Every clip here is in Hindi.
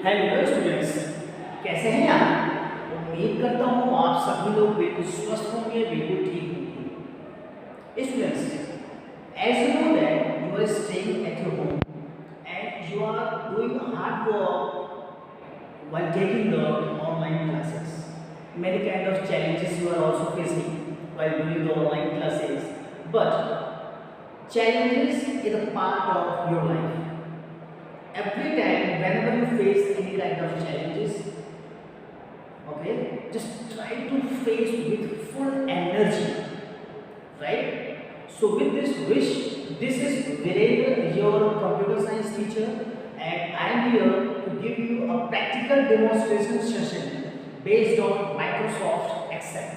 हेलो स्टूडेंट्स, कैसे हैं आप? उम्मीद करता हूँ आप सभी लोग बिल्कुल स्वस्थ होंगे, बिल्कुल ठीक होंगे। Students, as you know that you are staying at your home and you are doing hard work while taking the online classes. Many kind of challenges you are also facing while doing the online classes, but challenges is a part of your life. Every time, whenever you face any kind of challenges, okay, just try to face with full energy, right? So with this wish, this is Virendra, your computer science teacher, and I am here to give you a practical demonstration session based on Microsoft Excel.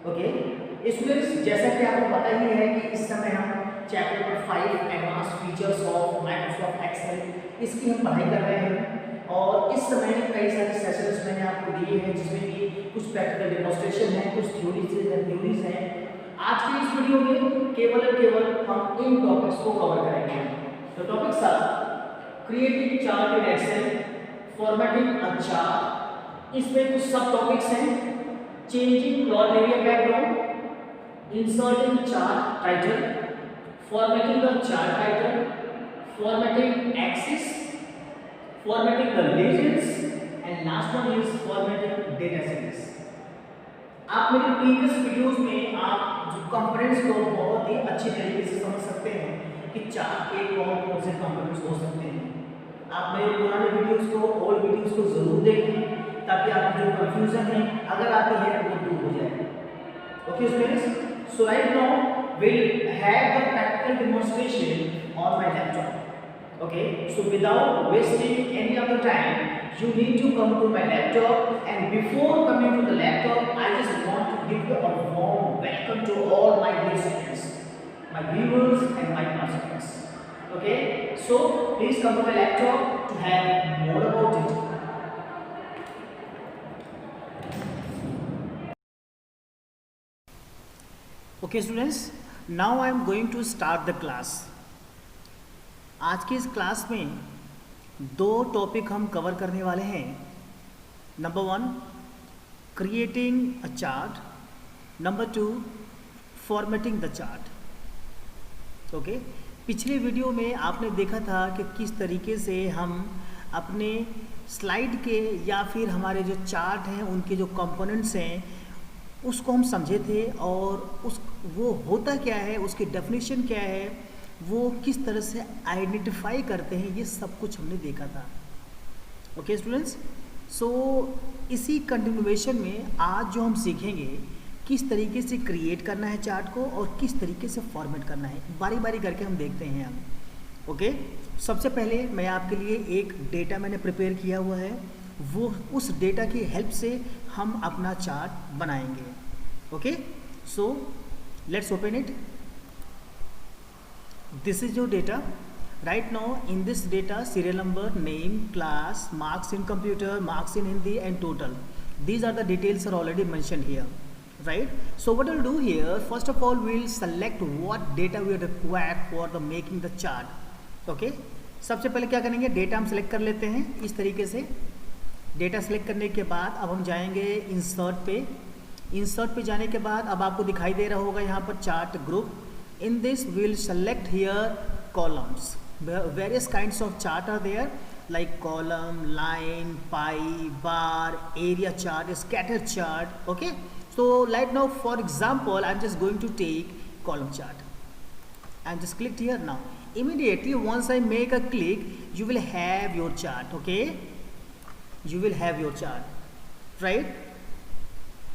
Okay students, जैसा कि आपको पता ही है कि इस समय हम chapter number 5 advance features of Microsoft Excel इसकी हम पढ़ाई कर रहे हैं। और इस समय कई सारे सेशंस मैंने आपको दिए हैं जिसमें कि कुछ प्रैक्टिकल डेमोन्स्ट्रेशन है, कुछ थ्योरीज हैं। आज की इस वीडियो में केवल और केवल हम इन टॉपिक्स को कवर करेंगे। तो topics are creating chart in Excel, formatting a chart, इसमें कुछ सब टॉपिक्स हैं, changing plot area background, inserting chart title, formatting the chart title, formatting axis, formatting the legends, and last one is formatting data series. आप मेरे प्रीवियस वीडियोस में आप जो कंपोनेंट्स को बहुत ही अच्छी तरीके से समझ सकते हैं कि चार्ट के कौन कौन से कंपोनेंट्स हो सकते हैं। आप मेरे पुराने वीडियोस को, ओल्ड वीडियोस को जरूर देखें ताकि आपको जो कंफ्यूजन है अगर आती है तो वो दूर हो जाए। Okay students, so right now we'll have the practical demonstration on my laptop. Okay, so without wasting any of the time, you need to come to my laptop, and before coming to the laptop, I just want to give you a warm welcome to all my dear students, my viewers and my participants. Okay, so please come to my laptop to have more about it. Okay students, now I am going to start the class. आज की इस क्लास में दो टॉपिक हम कवर करने वाले हैं। Number 1 creating a chart, number 2 formatting the chart. Okay, पिछले वीडियो में आपने देखा था कि किस तरीके से हम अपने स्लाइड के या फिर हमारे जो चार्ट हैं उनके जो कंपोनेंट्स हैं उसको हम समझे थे, और वो होता क्या है, उसकी डेफिनेशन क्या है, वो किस तरह से आइडेंटिफाई करते हैं, ये सब कुछ हमने देखा था। ओके स्टूडेंट्स, सो इसी कंटिन्यूएशन में आज जो हम सीखेंगे किस तरीके से क्रिएट करना है चार्ट को और किस तरीके से फॉर्मेट करना है, बारी बारी करके हम देखते हैं हम। ओके, सबसे पहले मैं आपके लिए एक डेटा मैंने प्रिपेयर किया हुआ है, वो उस डेटा की हेल्प से हम अपना चार्ट बनाएंगे। Okay, so let's open it. This is your data. Right now in this data, serial number, name, class, marks in computer, marks in Hindi and total, these are the details are already mentioned here, right? So what we'll do here, first of all we'll select what data we require for the making the chart. Okay, सबसे पहले क्या करेंगे, डेटा हम सेलेक्ट कर लेते हैं इस तरीके से। डेटा सेलेक्ट करने के बाद अब हम जाएंगे इंसर्ट पे। इंसर्ट पे जाने के बाद अब आपको दिखाई दे रहा होगा यहाँ पर chart group. In this will select here columns, various kinds of chart are there like column, line, pie, bar, area chart, scatter chart. Okay, so right now for example I am just going to take column chart and just click here. Now immediately once I make a click, you will have your chart. Okay, you will have your chart, right?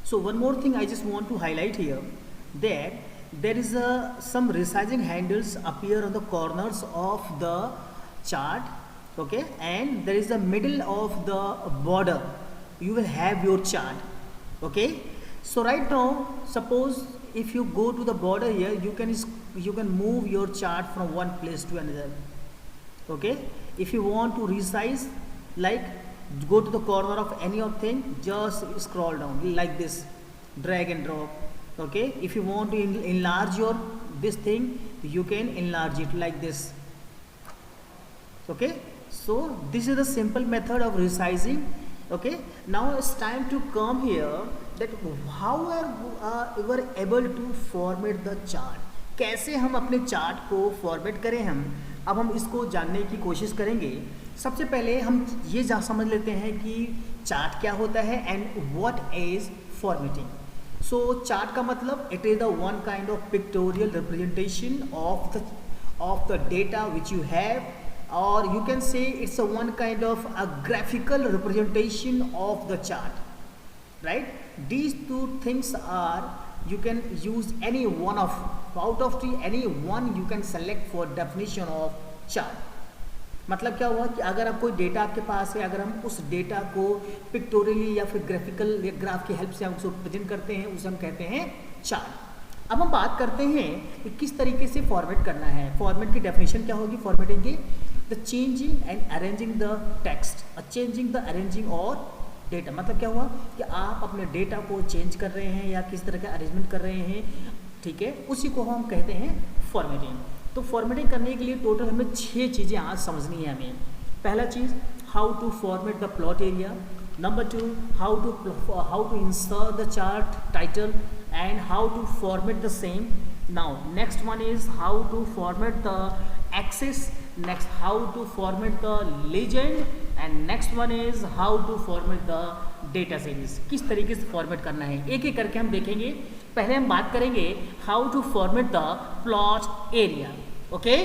So one more thing I just want to highlight here, that there is some resizing handles appear on the corners of the chart. Okay, and there is the middle of the border, you will have your chart. Okay, so right now suppose if you go to the border here, you can move your chart from one place to another. Okay, if you want to resize, like go to the corner of any of thing, just scroll down like this, drag and drop. Okay, if you want to enlarge your this thing, you can enlarge it like this. Okay, So this is the simple method of resizing. Okay, now it's time to come here that how we are able to format the chart. कैसे हम अपने चार्ट को फॉर्मेट करें अब हम इसको जानने की कोशिश करेंगे। सबसे पहले हम ये समझ लेते हैं कि चार्ट क्या होता है and what is formatting. So chart का मतलब it is the one kind of pictorial representation of the data which you have, or you can say it's a one kind of a graphical representation of the chart, right? These two things are, you can use any one of out of the any one you can select for definition of chart. मतलब क्या हुआ कि अगर आप कोई डेटा आपके पास है, अगर हम उस डेटा को पिक्टोरियली या फिर ग्राफिकल या ग्राफ की हेल्प से हम उसको प्रेजेंट करते हैं, उसे हम कहते हैं चार्ट। अब हम बात करते हैं कि किस तरीके से फॉर्मेट करना है। फॉर्मेट की डेफिनेशन क्या होगी फॉर्मेटिंग की? The changing and arranging the text, changing the arranging और डेटा। मतलब क्या हुआ कि आप अपने डेटा को चेंज कर रहे हैं या किस तरह का अरेंजमेंट कर रहे हैं, ठीक है, उसी को हम कहते हैं फॉर्मेटिंग। तो फॉर्मेटिंग करने के लिए टोटल हमें 6 चीज़ें आज समझनी है हमें। पहला चीज़, how to format the plot area. Number 2, how to insert the chart title and how to format the same. Now next one is how to format the axis, next how to format the legend, and next one is how to format the data series. किस तरीके से फॉर्मेट करना है एक एक करके हम देखेंगे। पहले हम बात करेंगे how to format the plot area. Okay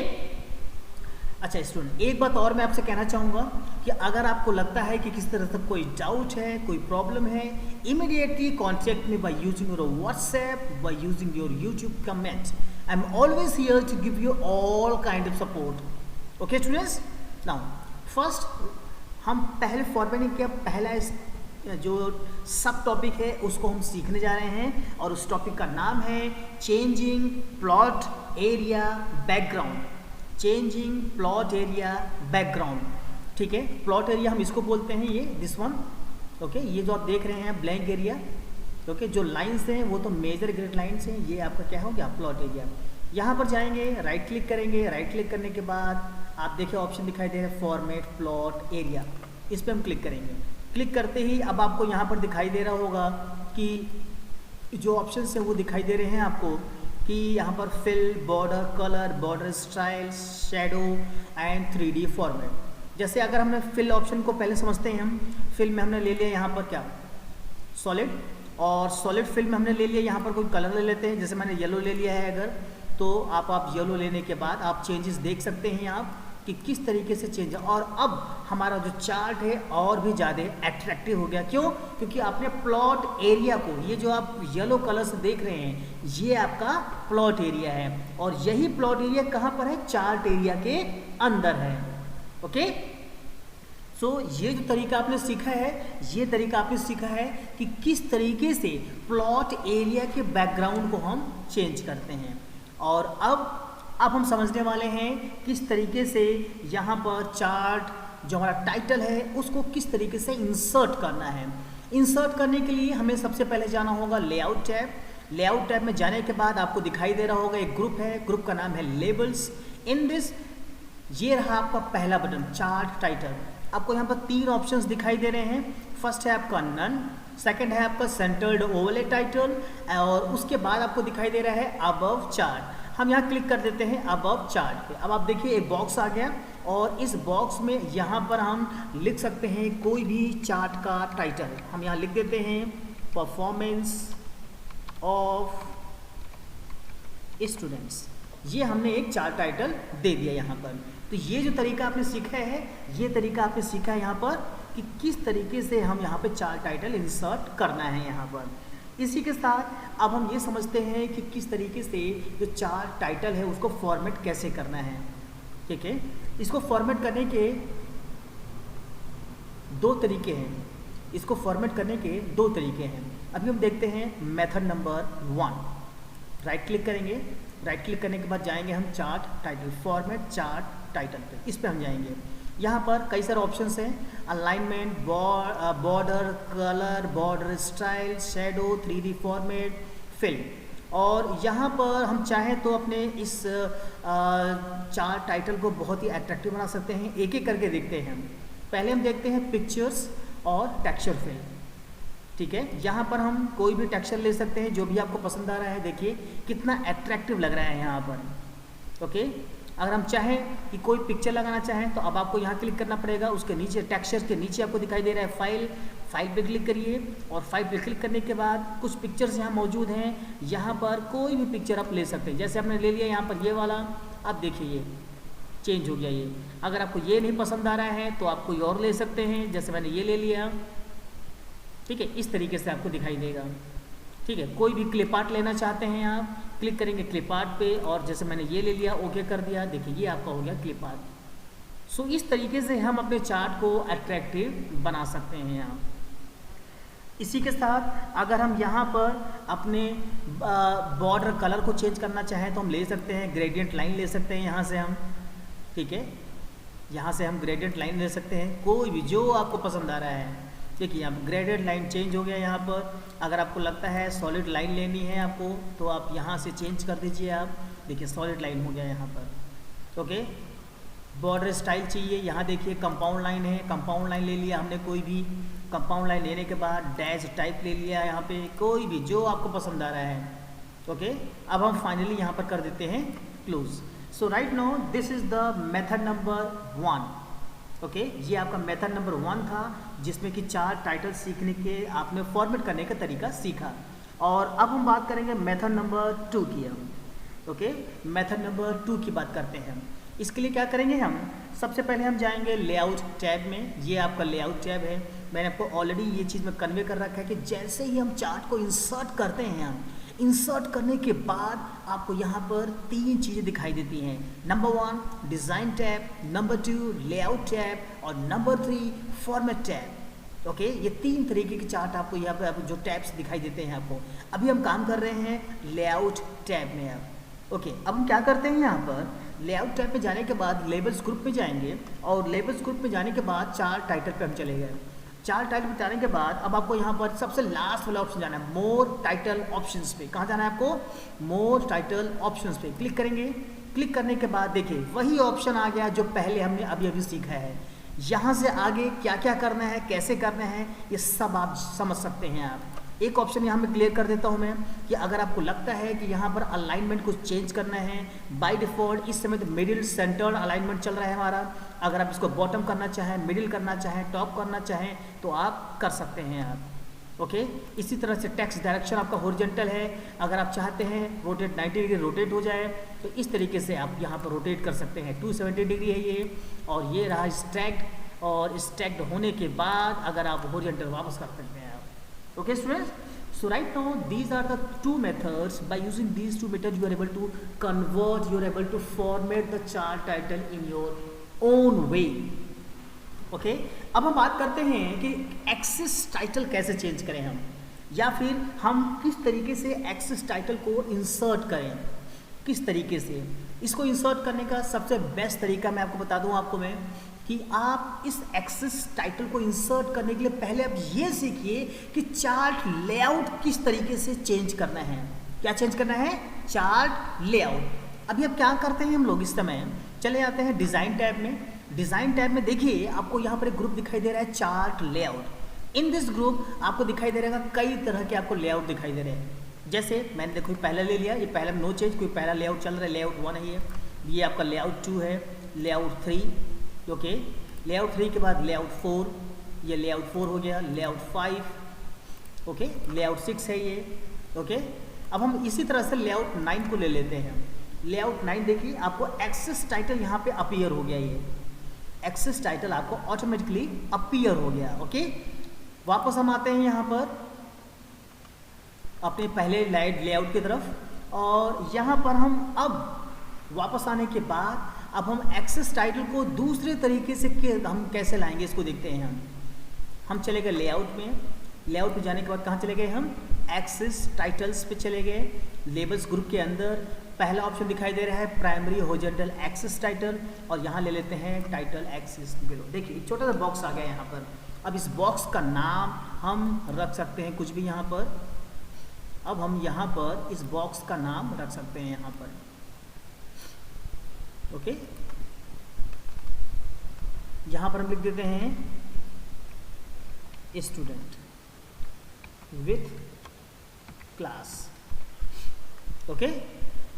अच्छा स्टूडेंट, एक बात और मैं आपसे कहना चाहूँगा कि अगर आपको लगता है कि किसी तरह से कोई डाउट है, कोई प्रॉब्लम है, immediately contact me by using your WhatsApp, by using your YouTube comment. I am always here to give you all kind of support. Okay students, now first हम पहले फॉर्मेटिंग का पहला जो सब टॉपिक है उसको हम सीखने जा रहे हैं और उस टॉपिक का नाम है changing plot area background. Changing plot area background, ठीक है। प्लॉट एरिया हम इसको बोलते हैं, ये दिस वन, ओके। ये जो आप देख रहे हैं ब्लैंक एरिया, ओके, जो लाइंस हैं वो तो मेजर ग्रिड लाइंस हैं, ये आपका क्या हो गया प्लॉट एरिया। यहाँ पर जाएंगे, राइट क्लिक करेंगे, राइट क्लिक करने के बाद आप देखिए ऑप्शन दिखाई दे रहा है फॉर्मेट प्लॉट एरिया, इस पर हम क्लिक करेंगे। क्लिक करते ही अब आपको यहाँ पर दिखाई दे रहा होगा कि जो ऑप्शन हैं वो दिखाई दे रहे हैं आपको कि यहाँ पर fill, border, colour, border style, shadow and 3D format. जैसे अगर हमने फिल ऑप्शन को पहले समझते हैं, हम फिल में हमने ले लिया यहाँ पर क्या सॉलिड, और सॉलिड फिल में हमने ले लिया यहाँ पर कोई कलर ले लेते हैं, जैसे मैंने येलो ले लिया है अगर, तो आप येलो लेने के बाद आप चेंजेस देख सकते हैं आप कि किस तरीके से चेंज है। और अब हमारा जो चार्ट है और भी ज़्यादा अट्रैक्टिव हो गया। क्यों? क्योंकि आपने प्लॉट एरिया को, ये जो आप येलो कलर से देख रहे हैं ये आपका प्लॉट एरिया है, और यही प्लॉट एरिया कहाँ पर है? चार्ट एरिया के अंदर है। ओके, सो ये जो तरीका आपने सीखा है, ये तरीका आपने सीखा है कि किस तरीके से प्लॉट एरिया के बैकग्राउंड को हम चेंज करते हैं। और अब हम समझने वाले हैं किस तरीके से यहाँ पर चार्ट जो हमारा टाइटल है उसको किस तरीके से इंसर्ट करना है। इंसर्ट करने के लिए हमें सबसे पहले जाना होगा लेआउट टैब। लेआउट टैब में जाने के बाद आपको दिखाई दे रहा होगा एक ग्रुप है, ग्रुप का नाम है लेबल्स। इन दिस ये रहा आपका पहला बटन चार्ट टाइटल। आपको यहाँ पर 3 ऑप्शंस दिखाई दे रहे हैं। फर्स्ट है आपका नन, सेकंड है आपका सेंटर्ड ओवरले टाइटल, और उसके बाद आपको दिखाई दे रहा है अबव चार्ट। हम यहाँ क्लिक कर देते हैं अबव चार्ट पे। अब आप देखिए एक बॉक्स आ गया, और इस बॉक्स में यहाँ पर हम लिख सकते हैं कोई भी चार्ट का टाइटल। हम यहाँ लिख देते हैं परफॉर्मेंस ऑफ स्टूडेंट्स। ये हमने एक चार्ट टाइटल दे दिया यहाँ पर। तो ये जो तरीका आपने सीखा है, ये तरीका आपने सीखा है यहाँ पर कि किस तरीके से हम यहाँ पे चार्ट टाइटल इंसर्ट करना है यहाँ पर। इसी के साथ अब हम ये समझते हैं कि किस तरीके से जो चार्ट टाइटल है उसको फॉर्मेट कैसे करना है। ठीक है, इसको फॉर्मेट करने के 2 तरीके हैं। इसको फॉर्मेट करने के 2 तरीके हैं। अभी हम देखते हैं मेथड नंबर 1। राइट क्लिक करेंगे, राइट क्लिक करने के बाद जाएंगे हम chart title, format chart title पे, इस पे हम जाएंगे। यहाँ पर कई सारे ऑप्शंस हैं, alignment, border, colour, border style, shadow, 3D format, fill. और यहाँ पर हम चाहें तो अपने इस चार्ट टाइटल को बहुत ही अट्रैक्टिव बना सकते हैं। एक एक करके देखते हैं। पहले हम देखते हैं पिक्चर्स और टेक्सचर फिल। ठीक है, यहाँ पर हम कोई भी टेक्सचर ले सकते हैं जो भी आपको पसंद आ रहा है। देखिए कितना अट्रैक्टिव लग रहा है यहाँ पर। ओके, अगर हम चाहें कि कोई पिक्चर लगाना चाहें तो अब आपको यहाँ क्लिक करना पड़ेगा। उसके नीचे टेक्सचर के नीचे आपको दिखाई दे रहा है फाइल। फाइल पे क्लिक करिए और फाइल पे क्लिक करने के बाद कुछ पिक्चर्स यहाँ मौजूद हैं। यहाँ पर कोई भी पिक्चर आप ले सकते हैं। जैसे आपने ले लिया यहाँ पर ये वाला, अब देखिए ये चेंज हो गया ये। अगर आपको ये नहीं पसंद आ रहा है तो आप कोई और ले सकते हैं। जैसे मैंने ये ले लिया, ठीक है, इस तरीके से आपको दिखाई देगा। ठीक है, कोई भी क्लिप आर्ट लेना चाहते हैं आप, क्लिक करेंगे क्लिप आर्ट पे और जैसे मैंने ये ले लिया, ओके कर दिया, देखिए ये आपका हो गया क्लिप आर्ट। सो इस तरीके से हम अपने चार्ट को अट्रैक्टिव बना सकते हैं यहाँ। इसी के साथ अगर हम यहाँ पर अपने बॉर्डर कलर को चेंज करना चाहें तो हम ले सकते हैं। ग्रेडियंट लाइन ले सकते हैं यहाँ से हम। ठीक है, यहाँ से हम ग्रेडियंट लाइन ले सकते हैं, कोई भी जो आपको पसंद आ रहा है। देखिए यहाँ ग्रेडेड लाइन चेंज हो गया यहाँ पर। अगर आपको लगता है सॉलिड लाइन लेनी है आपको तो आप यहाँ से चेंज कर दीजिए। आप देखिए सॉलिड लाइन हो गया यहाँ पर। ओके, बॉर्डर स्टाइल चाहिए, यहाँ देखिए कंपाउंड लाइन है, कंपाउंड लाइन ले लिया हमने कोई भी। कंपाउंड लाइन लेने के बाद डैश टाइप ले लिया यहाँ पे, कोई भी जो आपको पसंद आ रहा है। ओके, अब हम फाइनली यहाँ पर कर देते हैं close. So right now this is the method number 1। Okay, ये आपका मेथड नंबर 1 था जिसमें कि चार्ट टाइटल सीखने के आपने फॉर्मेट करने का तरीका सीखा। और अब हम बात करेंगे मेथड नंबर 2 की। ओके, मेथड नंबर 2 की बात करते हैं। इसके लिए क्या करेंगे हम, सबसे पहले हम जाएंगे लेआउट टैब में। ये आपका लेआउट टैब है। मैंने आपको ऑलरेडी ये चीज़ में कन्वे कर रखा है कि जैसे ही हम चार्ट को इंसर्ट करते हैं, हम इंसर्ट करने के बाद आपको यहाँ पर 3 चीज़ें दिखाई देती हैं। Number 1 design tab, number 2 layout tab और नंबर 3 फॉर्मेट टैब। ओके, ये 3 तरीके के चार्ट आपको यहाँ पर जो टैब्स दिखाई देते हैं आपको। अभी हम काम कर रहे हैं लेआउट टैब में। अब ओके, अब हम क्या करते हैं, यहाँ पर लेआउट टैब पे जाने के बाद लेबल्स ग्रुप पे जाएंगे और लेबल्स ग्रुप पे जाने के बाद चार्ट टाइटल पे हम चले गए। चार्ट टाइटल पे जाने के बाद अब आपको यहाँ पर सबसे लास्ट वाला ऑप्शन जाना है, मोर टाइटल ऑप्शंस पे। कहाँ जाना है आपको, मोर टाइटल ऑप्शंस पे क्लिक करेंगे। क्लिक करने के बाद देखिए वही ऑप्शन आ गया जो पहले हमने अभी सीखा है। यहाँ से आगे क्या क्या करना है, कैसे करना है, ये सब आप समझ सकते हैं। आप एक ऑप्शन यहाँ में क्लियर कर देता हूँ मैं कि अगर आपको लगता है कि यहाँ पर अलाइनमेंट कुछ चेंज करना है, बाय डिफ़ॉल्ट इस समय तो मिडिल सेंटर अलाइनमेंट चल रहा है हमारा। अगर आप इसको बॉटम करना चाहें, मिडिल करना चाहें, टॉप करना चाहें तो आप कर सकते हैं आप। ओके, इसी तरह से टेक्स्ट डायरेक्शन आपका हॉरिजॉन्टल है। अगर आप चाहते हैं रोटेट 90 डिग्री रोटेट हो जाए तो इस तरीके से आप यहाँ पर रोटेट कर सकते हैं। 270 डिग्री है ये। और ये रहा स्टैक्ड, और स्टैक्ड होने के बाद अगर आप हॉरिजॉन्टल वापस कर सकते हैं। Okay students, so right now these are the 2 methods. By using these 2 methods you are able to convert, you are able to format the chart title in your own way. Okay, अब हम बात करते हैं कि एक्सेस टाइटल कैसे चेंज करें हम, या फिर हम किस तरीके से एक्सेस टाइटल को इंसर्ट करें। किस तरीके से इसको इंसर्ट करने का सबसे बेस्ट तरीका मैं आपको बता दूं आपको मैं कि आप इस एक्सेस टाइटल को इंसर्ट करने के लिए पहले आप ये सीखिए कि चार्ट लेआउट किस तरीके से चेंज करना है। क्या चेंज करना है, चार्ट लेआउट। अभी अब क्या करते हैं हम लोग, इस समय चले जाते हैं डिज़ाइन टैब में। डिज़ाइन टैब में देखिए आपको यहाँ पर एक ग्रुप दिखाई दे रहा है, chart layout. In this group आपको दिखाई दे रहेगा कई तरह के आपको लेआउट दिखाई दे रहे हैं। जैसे मैंने देखो पहला ले लिया, ये पहला नो चेंज, कोई पहला लेआउट चल रहा है, लेआउट 1 है ये आपका लेआउट 2 है, लेआउट 3। ओके, लेआउट 3 के बाद लेआउट 4, ये लेआउट 4 हो गया, लेआउट 5। ओके, लेआउट 6 है ये। ओके, अब हम इसी तरह से लेआउट 9 को ले लेते हैं। लेआउट 9 देखिए आपको एक्सेस टाइटल यहाँ पे अपीयर हो गया। ये एक्सेस टाइटल आपको ऑटोमेटिकली अपीयर हो गया। ओके, वापस हम आते हैं यहाँ पर अपने पहले लेआउट की तरफ, और यहाँ पर हम अब वापस आने के बाद अब हम एक्सेस टाइटल को दूसरे तरीके से हम कैसे लाएंगे इसको देखते हैं। हम चले गए लेआउट में। लेआउट में जाने के बाद कहाँ चले गए हम, एक्सेस टाइटल्स पे चले गए। लेबल्स ग्रुप के अंदर पहला ऑप्शन दिखाई दे रहा है प्राइमरी हॉरिजॉन्टल एक्सेस टाइटल, और यहाँ ले लेते हैं टाइटल एक्सेस बिलो। देखिए छोटा सा बॉक्स आ गया यहाँ पर। अब इस बॉक्स का नाम हम रख सकते हैं कुछ भी यहाँ पर। अब हम यहाँ पर इस बॉक्स का नाम रख सकते हैं यहाँ पर, ओके। यहाँ पर हम लिख देते हैं स्टूडेंट विथ क्लास, ओके।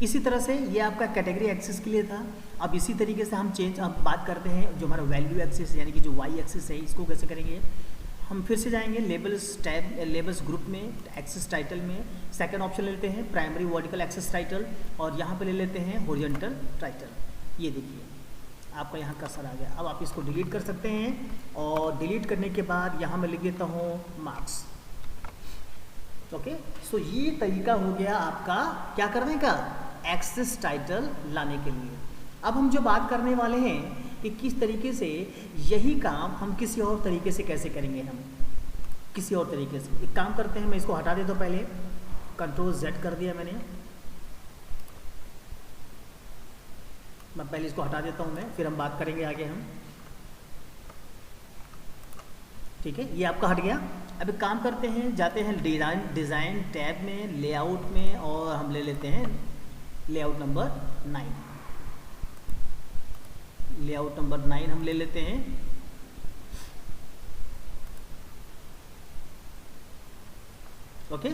इसी तरह से ये आपका कैटेगरी एक्सिस के लिए था। अब इसी तरीके से हम अब बात करते हैं जो हमारा वैल्यू एक्सिस यानी कि जो वाई एक्सिस है, इसको कैसे करेंगे। हम फिर से जाएंगे लेबल्स टैब, लेबल्स ग्रुप में, एक्सिस टाइटल में सेकंड ऑप्शन ले लेते हैं प्राइमरी वर्टिकल एक्सिस टाइटल, और यहाँ पे ले लेते हैं हॉरिजॉन्टल टाइटल। ये देखिए आपका यहाँ कर्सर आ गया। अब आप इसको डिलीट कर सकते हैं, और डिलीट करने के बाद यहाँ मैं लिख देता हूँ मार्क्स, ओके। सो ये तरीका हो गया आपका क्या करने का, एक्सिस टाइटल लाने के लिए। अब हम जो बात करने वाले हैं कि किस तरीके से यही काम हम किसी और तरीके से कैसे करेंगे। हम किसी और तरीके से एक काम करते हैं, मैं इसको हटा देता हूँ पहले, कंट्रोल Z कर दिया मैंने, मैं पहले इसको हटा देता हूँ मैं, फिर हम बात करेंगे आगे हम, ठीक है। ये आपका हट गया। अब एक काम करते हैं, जाते हैं डिज़ाइन टैब में, लेआउट में, और हम ले लेते हैं लेआउट नंबर 9, लेआउट नंबर 9 हम ले लेते हैं, ओके।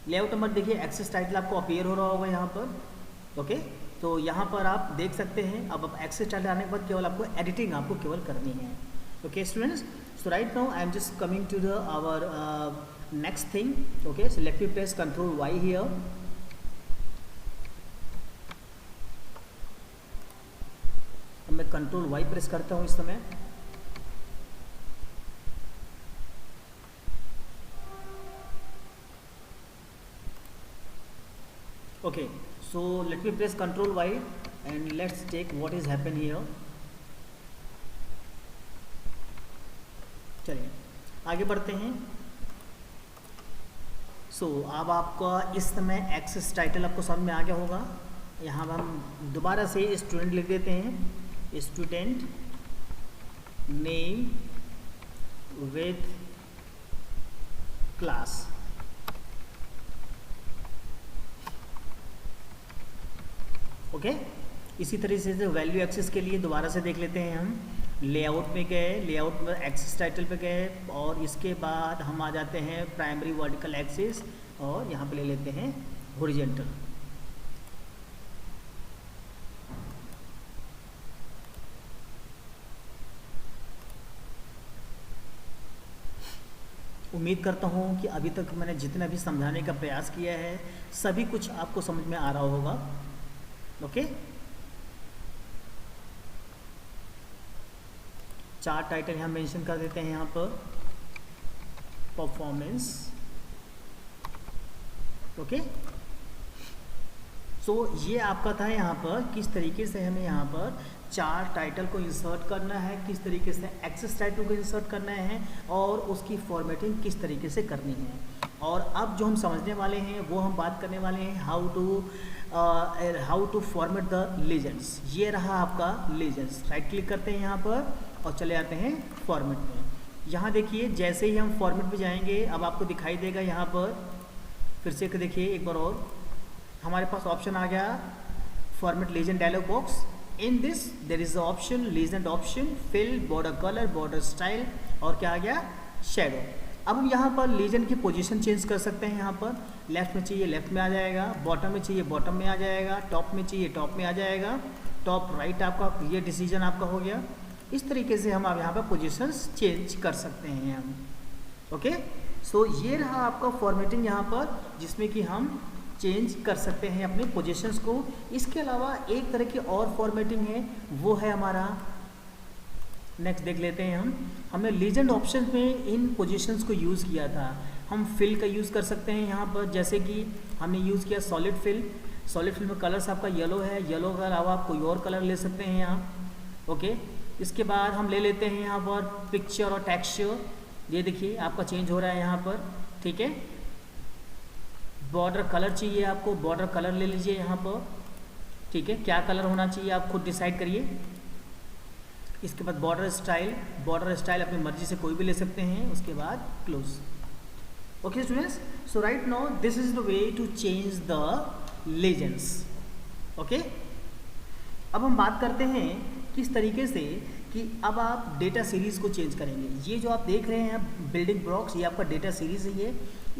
लेआउट नंबर देखिए एक्सिस टाइटल आपको अपीयर हो रहा होगा यहाँ पर, ओके। तो यहाँ पर आप देख सकते हैं। अब एक्सिस टाइटल आने के बाद केवल आपको एडिटिंग आपको केवल करनी है, okay students. So right now I am just coming to the our next thing, okay. So let me press Ctrl Y here. अब मैं Ctrl Y प्रेस करता हूँ इस समय, okay. So let me press Ctrl Y and let's take what is happen here. चलिए आगे बढ़ते हैं। सो अब आपका इस समय एक्सिस टाइटल आपको समझ में आ गया होगा। यहाँ हम दोबारा से स्टूडेंट लिख देते हैं, student name with class, okay. इसी तरह से वैल्यू एक्सिस के लिए दोबारा से देख लेते हैं हम, लेआउट में गए, लेआउट में एक्सिस टाइटल पे गए, और इसके बाद हम आ जाते हैं प्राइमरी वर्टिकल एक्सिस, और यहाँ पे ले लेते हैं हॉरिजॉन्टल, उम्मीद करता हूँ कि अभी तक मैंने जितना भी समझाने का प्रयास किया है सभी कुछ आपको समझ में आ रहा होगा, ओके। चार टाइटल यहाँ मेंशन कर देते हैं, यहाँ पर परफॉर्मेंस, ओके। सो ये आपका था यहाँ पर किस तरीके से हमें यहाँ पर चार टाइटल को इंसर्ट करना है, किस तरीके से एक्सिस टाइटल को इंसर्ट करना है, और उसकी फॉर्मेटिंग किस तरीके से करनी है। और अब जो हम समझने वाले हैं वो हम बात करने वाले हैं how to format the legends. ये रहा आपका लीजेंड्स, राइट क्लिक करते हैं यहाँ पर और चले जाते हैं फॉर्मेट में। यहाँ देखिए जैसे ही हम फॉर्मेट में जाएंगे अब आपको दिखाई देगा यहाँ पर, फिर से देखिए एक बार और, हमारे पास ऑप्शन आ गया format legend dialog box. In this there is the option legend option, fill, border colour, border style, और क्या आ गया शेडो। अब हम यहाँ पर लीजेंड की पोजीशन चेंज कर सकते हैं। यहाँ पर लेफ्ट में चाहिए लेफ्ट में आ जाएगा, बॉटम में चाहिए बॉटम में आ जाएगा, टॉप में चाहिए टॉप में आ जाएगा, टॉप राइट आपका, ये डिसीजन आपका हो गया। इस तरीके से हम आप यहाँ पर पोजीशंस चेंज कर सकते हैं हम, ओके। सो ये रहा आपका फॉर्मेटिंग यहाँ पर, जिसमें कि हम चेंज कर सकते हैं अपने पोजीशंस को। इसके अलावा एक तरह की और फॉर्मेटिंग है, वो है हमारा, नेक्स्ट देख लेते हैं हम। हमने लीजेंड ऑप्शन में इन पोजीशंस को यूज़ किया था। हम फिल का यूज़ कर सकते हैं यहाँ पर, जैसे कि हमने यूज़ किया सॉलिड फिल। सॉलिड फिल में कलर्स आपका येलो है, येलो के अलावा आप कोई और कलर ले सकते हैं यहाँ, ओके। इसके बाद हम ले लेते हैं यहाँ पर पिक्चर और टेक्सचर। ये देखिए आपका चेंज हो रहा है यहाँ पर, ठीक है। बॉर्डर कलर चाहिए आपको, बॉर्डर कलर ले लीजिए यहाँ पर, ठीक है। क्या कलर होना चाहिए आप खुद डिसाइड करिए। इसके बाद बॉर्डर स्टाइल अपनी मर्जी से कोई भी ले सकते हैं। उसके बाद close, Okay students, so right now this is the way to change the legends. Okay, अब हम बात करते हैं किस तरीके से कि अब आप डेटा सीरीज़ को चेंज करेंगे। ये जो आप देख रहे हैं बिल्डिंग ब्लॉक्स, ये आपका डेटा सीरीज़ है, ये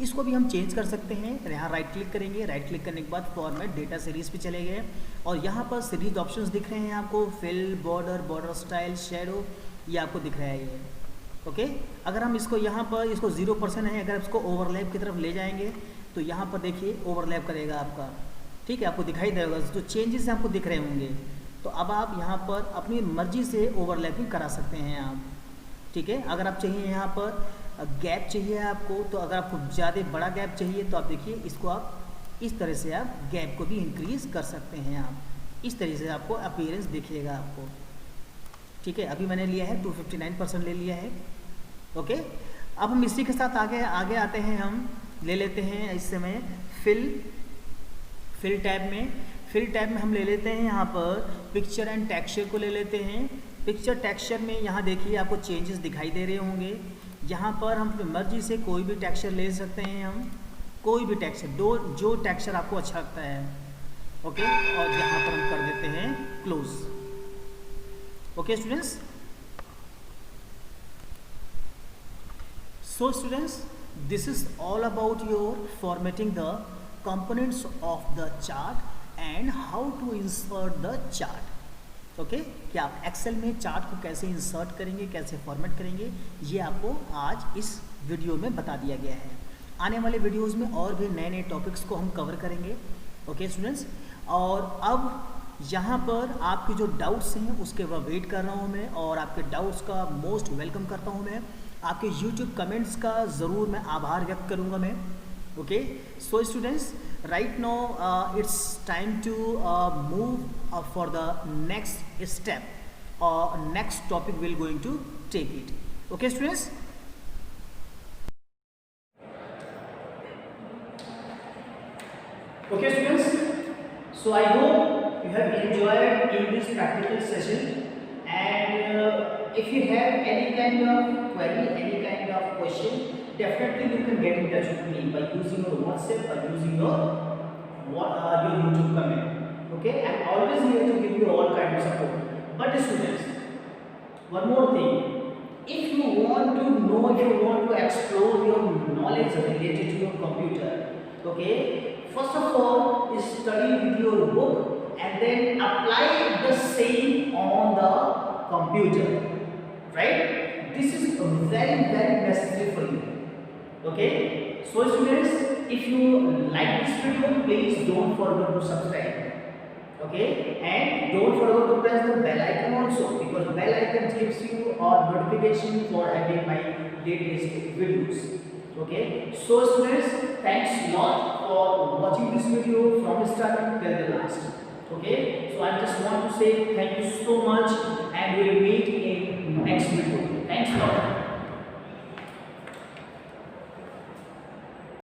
इसको भी हम चेंज कर सकते हैं। यहाँ राइट क्लिक करेंगे, राइट क्लिक करने के बाद फॉर्मेट डेटा सीरीज़ पे चले गए और यहाँ पर सीरीज ऑप्शंस दिख रहे हैं आपको, fill, border, border style, shadow, ये आपको दिख रहा है ये। ओके, अगर हम इसको यहाँ पर इसको 0% है, अगर इसको ओवरलैप की तरफ ले जाएंगे तो यहाँ पर देखिए ओवरलैप करेगा आपका, ठीक है, आपको दिखाई देगा, तो चेंजेस आपको दिख रहे होंगे। तो अब आप यहाँ पर अपनी मर्जी से ओवरलैपिंग करा सकते हैं आप, ठीक है। अगर आप चाहिए यहाँ पर गैप चाहिए आपको, तो अगर आपको ज़्यादा बड़ा गैप चाहिए तो आप देखिए इसको आप इस तरह से आप गैप को भी इंक्रीज़ कर सकते हैं आप, इस तरह से आपको अपीयरेंस दिखेगा आपको, ठीक है। अभी मैंने लिया है 259% ले लिया है। ओके, अब हम इसी के साथ आगे आते हैं, हम ले लेते हैं इस समय फिल टैब में हम ले लेते हैं यहाँ पर पिक्चर एंड टेक्सचर को ले लेते हैं। पिक्चर टेक्सचर में यहाँ देखिए आपको चेंजेस दिखाई दे रहे होंगे। यहाँ पर हम अपनी मर्जी से कोई भी टेक्सचर ले सकते हैं, हम कोई भी टेक्सचर, जो टेक्सचर आपको अच्छा लगता है। ओके, और यहाँ पर हम कर देते हैं close. Okay students, so students, this is all about your formatting the components of the chart and how to insert the chart. Okay, कि आप एक्सेल में चार्ट को कैसे इंसर्ट करेंगे, कैसे फॉर्मेट करेंगे, ये आपको आज इस वीडियो में बता दिया गया है। आने वाले वीडियोस में और भी नए नए टॉपिक्स को हम कवर करेंगे। ओके स्टूडेंट्स, और अब यहाँ पर आपके जो डाउट्स हैं उसके वह वेट कर रहा हूँ मैं, और आपके डाउट्स का मोस्ट वेलकम करता हूँ मैं। आपके YouTube कमेंट्स का ज़रूर मैं आभार व्यक्त करूँगा मैं। Okay, so students, right now it's time to move for the next step और next topic will going to take it. Okay students, okay students, so I hope you have enjoyed in this practical session, and if you have any kind of query, any kind of question, definitely you can get in touch with me by using your WhatsApp, by using your YouTube comment. Okay, I'm always here to give you all kind of support. But students, one more thing, if you want to know, if you want to explore your knowledge related to your computer, okay, first of all, study with your book and then apply the same on the computer, right? This is very necessary for you. Okay, so students, if you like this video, please don't forget to subscribe. Okay, and don't forget to press the bell icon also, because bell icon gives you a notification for having my latest videos. Okay, so students, thanks a lot for watching this video from starting till the last. Okay, so I just want to say thank you so much, and we'll meet